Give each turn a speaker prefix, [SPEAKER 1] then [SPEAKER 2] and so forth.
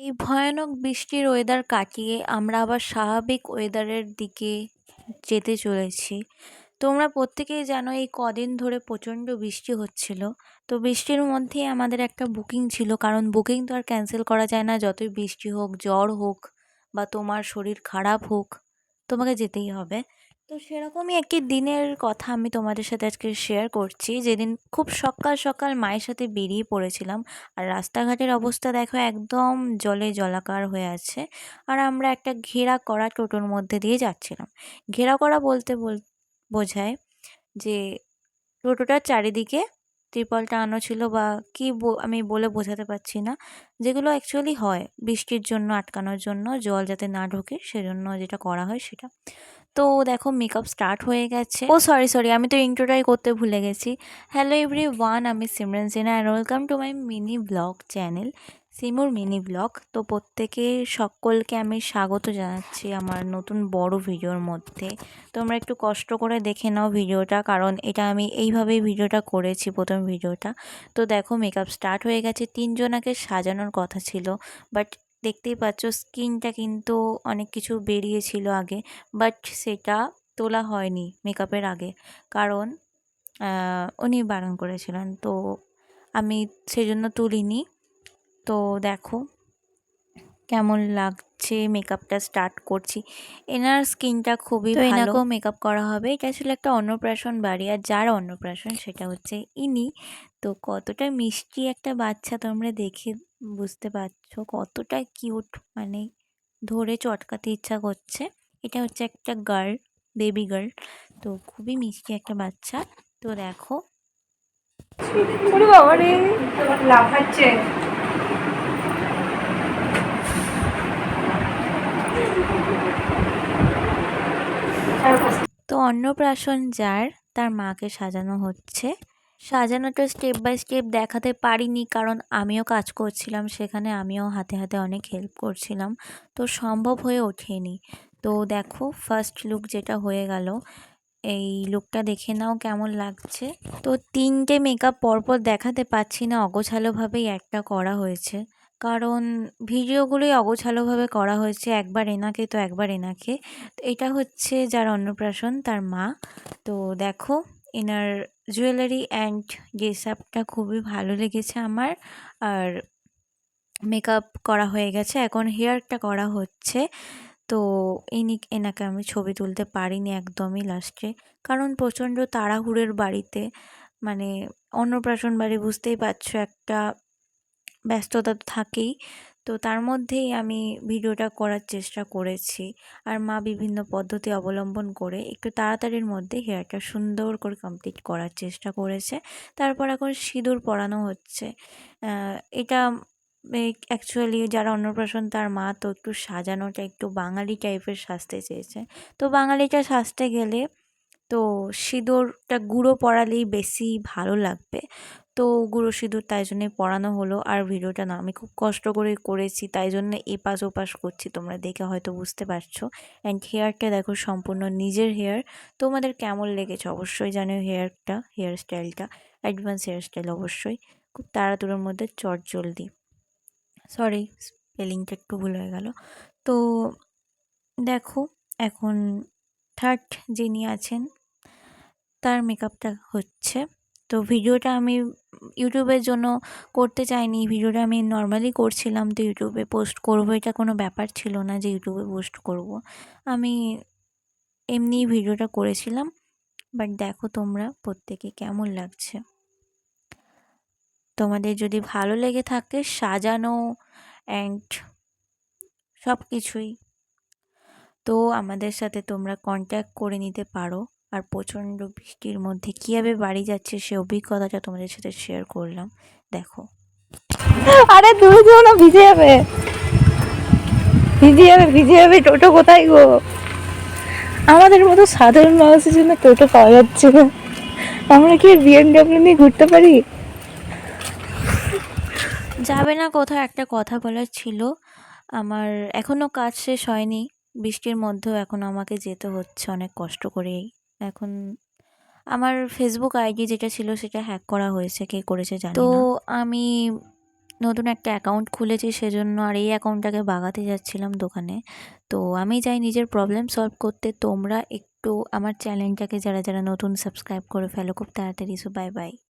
[SPEAKER 1] এই ভয়ানক বৃষ্টির ওয়েদার কাটিয়ে আমরা আবার স্বাভাবিক ওয়েদারের দিকে যেতে চলেছি। তোমরা প্রত্যেকেই জানো এই কদিন ধরে প্রচণ্ড বৃষ্টি হচ্ছিল। তো বৃষ্টির মধ্যেই আমাদের একটা বুকিং ছিল, কারণ বুকিং তো আর ক্যান্সেল করা যায় না। যতই বৃষ্টি হোক, জ্বর হোক বা তোমার শরীর খারাপ হোক, তোমাকে যেতেই হবে। তো সেরকমই একটি দিনের কথা আমি তোমাদের সাথে আজকে শেয়ার করছি, যেদিন খুব সকাল সকাল মায়ের সাথে বেরিয়ে পড়েছিলাম। আর রাস্তাঘাটের অবস্থা দেখো, একদম জলে জলাকার হয়ে আছে। আর আমরা একটা ঘেরা করা টোটোর মধ্যে দিয়ে যাচ্ছিলাম। ঘেরা করা বলতে বোঝায় যে টোটোটার চারিদিকে ত্রিপল টানানো ছিল, বা কি আমি বলে বোঝাতে পারছি না, যেগুলো অ্যাকচুয়ালি হয় বৃষ্টির জন্য আটকানোর জন্য, জল যাতে না ঢোকে সেজন্য যেটা করা হয় সেটা। তো দেখো মেকআপ স্টার্ট হয়ে গেছে। ও সরি, আমি তো ইন্ট্রোটাই করতে ভুলে গেছি। হ্যালো এভরিওয়ান, আমি Simran Sinha and welcome to my mini blog channel সিমুর মিনি ব্লগ। তো প্রত্যেকে সকলকে আমি স্বাগত জানাচ্ছি আমার নতুন বড় ভিডিওর মধ্যে। তোমরা একটু কষ্ট করে দেখে নাও ভিডিওটা, কারণ এটা আমি এইভাবেই ভিডিওটা করেছি, প্রথম ভিডিওটা। তো দেখো মেকআপ স্টার্ট হয়ে গেছে। তিনজনাকে সাজানোর কথা ছিল, বাট দেখতেই পাচ্ছ স্কিনটা কিন্তু অনেক কিছু বেরিয়েছিল আগে, বাট সেটা তোলা হয়নি মেকআপের আগে, কারণ উনি বারণ করেছিলেন। তো আমি সেজন্য তুলিনি। তো দেখো কেমন লাগছে, মেকআপটা স্টার্ট করছি। এনার স্কিনটা খুবই ভালো, এনাকেও মেকআপ করা হবে। এটা ছিল একটা অন্নপ্রাশন বাড়ি, আর যার অন্নপ্রাশন সেটা হচ্ছে ইনি। তো কতটা মিষ্টি একটা বাচ্চা, তোমরা দেখে বুঝতে পারছো কতটা কিউট, মানে ধরে চটকাতে ইচ্ছা করছে। এটা হচ্ছে একটা গার্ল, বেবি গার্ল। তো খুবই মিষ্টি একটা বাচ্চা। তো দেখো,
[SPEAKER 2] ওরে বাবা রে, লাফাচ্ছে।
[SPEAKER 1] তো অন্নপ্রাশন যার, তার মাকে সাজানো হচ্ছে। সাজানোটা স্টেপ বাই স্টেপ দেখাতে পারিনি, কারণ আমিও কাজ করছিলাম সেখানে, আমিও হাতে হাতে অনেক হেল্প করছিলাম, তো সম্ভব হয়ে ওঠেনি। তো দেখো ফার্স্ট লুক যেটা হয়ে গেল, এই লুকটা দেখে নাও কেমন লাগছে। তো তিনটে মেকআপ পরপর দেখাতে পাচ্ছি না, অগোছালোভাবেই একটা করা হয়েছে, কারণ ভিডিওগুলোই অগোছালোভাবে করা হয়েছে। একবার এনাকে তো একবার এনাকে। তো এটা হচ্ছে যার অন্নপ্রাশন, তার মা। তো দেখো এনার জুয়েলারি অ্যান্ড ড্রেস আপটা খুবই ভালো লেগেছে আমার। আর মেকআপ করা হয়ে গেছে, এখন হেয়ারটা করা হচ্ছে। তো এনাকে আমি ছবি তুলতে পারিনি একদমই লাস্টে, কারণ প্রচণ্ড তাড়াহুড়োর বাড়িতে, মানে অন্নপ্রাশন বাড়ি বুঝতেই পারছো, একটা ব্যস্ততা তো থাকেই। তো তার মধ্যেই আমি ভিডিওটা করার চেষ্টা করেছি। আর মা বিভিন্ন পদ্ধতি অবলম্বন করে একটু তাড়াতাড়ির মধ্যে হেয়ারটা সুন্দর করে কমপ্লিট করার চেষ্টা করেছে। তারপর এখন সিঁদুর পরানো হচ্ছে। এটা অ্যাকচুয়ালি যারা অন্নপ্রাশন, তার মা তো একটু সাজানোটা একটু বাঙালি টাইপের সাজতে চেয়েছে। তো বাঙালিটা সাজতে গেলে তো সিঁদুরটা গুঁড়ো পরালেই বেশি ভালো লাগবে। তো গুঁড়ো সিঁদুর তাই জন্যে পরানো হলো। আর ভিডিওটা না আমি খুব কষ্ট করে করেছি, তাই জন্য এপাশ ওপাশ করছি, তোমরা দেখে হয়তো বুঝতে পারছো। অ্যান্ড হেয়ারটা দেখো সম্পূর্ণ নিজের হেয়ার। তোমাদের কেমন লেগেছে অবশ্যই জানিও। হেয়ার স্টাইলটা অ্যাডভান্স হেয়ার স্টাইল অবশ্যই। খুব তাড়াতাড়ির মধ্যে চটজলদি, সরি স্পেলিংটা একটু ভুল হয়ে গেল। তো দেখো এখন থার্ড যিনি আছেন, তার মেকআপটা হচ্ছে। তো ভিডিওটা আমি ইউটিউবের জন্য করতে চাইনি, ভিডিওটা আমি নর্মালি করছিলাম। তো ইউটিউবে পোস্ট করবো এটা কোনো ব্যাপার ছিল না যে ইউটিউবে পোস্ট করব। আমি এমনিই ভিডিওটা করেছিলাম। বাট দেখো তোমরা প্রত্যেকে কেমন লাগছে। তোমাদের যদি ভালো লেগে থাকে সাজানো অ্যান্ড সব কিছুই, তো আমাদের সাথে তোমরা কন্ট্যাক্ট করে নিতে পারো। আর প্রচণ্ড বৃষ্টির মধ্যে কীভাবে বাড়ি যাচ্ছে সে অভিজ্ঞতাটা তোমাদের সাথে শেয়ার করলাম। দেখো,
[SPEAKER 2] আরে দূরে যেও না, ভিজে যাবে, ভিজে যাবে, ভিজে যাবে। টোটো কোথায় গো? আমাদের মতো সাধারণ মানুষের জন্য টোটো পাওয়া যাচ্ছে না। আমরা কি বিএমডব্লিউ নিয়ে ঘুরতে পারি?
[SPEAKER 1] যাবে না কোথাও, একটা কথা বলার ছিল। আমার এখনও কাজ শেষ হয়নি, বৃষ্টির মধ্যেও এখন আমাকে যেতে হচ্ছে অনেক কষ্ট করেই। এখন আমার ফেসবুক আইডি যেটা ছিল সেটা হ্যাক করা হয়েছে, কে করেছে জানি না। তো আমি নতুন একটা অ্যাকাউন্ট খুলেছি সেজন্য আর এই অ্যাকাউন্টটাকে বাগাতে যাচ্ছিলাম দোকানে। তো আমি চাই নিজের প্রবলেম সলভ করতে। তোমরা একটু আমার চ্যানেলটাকে যারা নতুন সাবস্ক্রাইব করে ফেলো খুব তাড়াতাড়ি। So bye bye.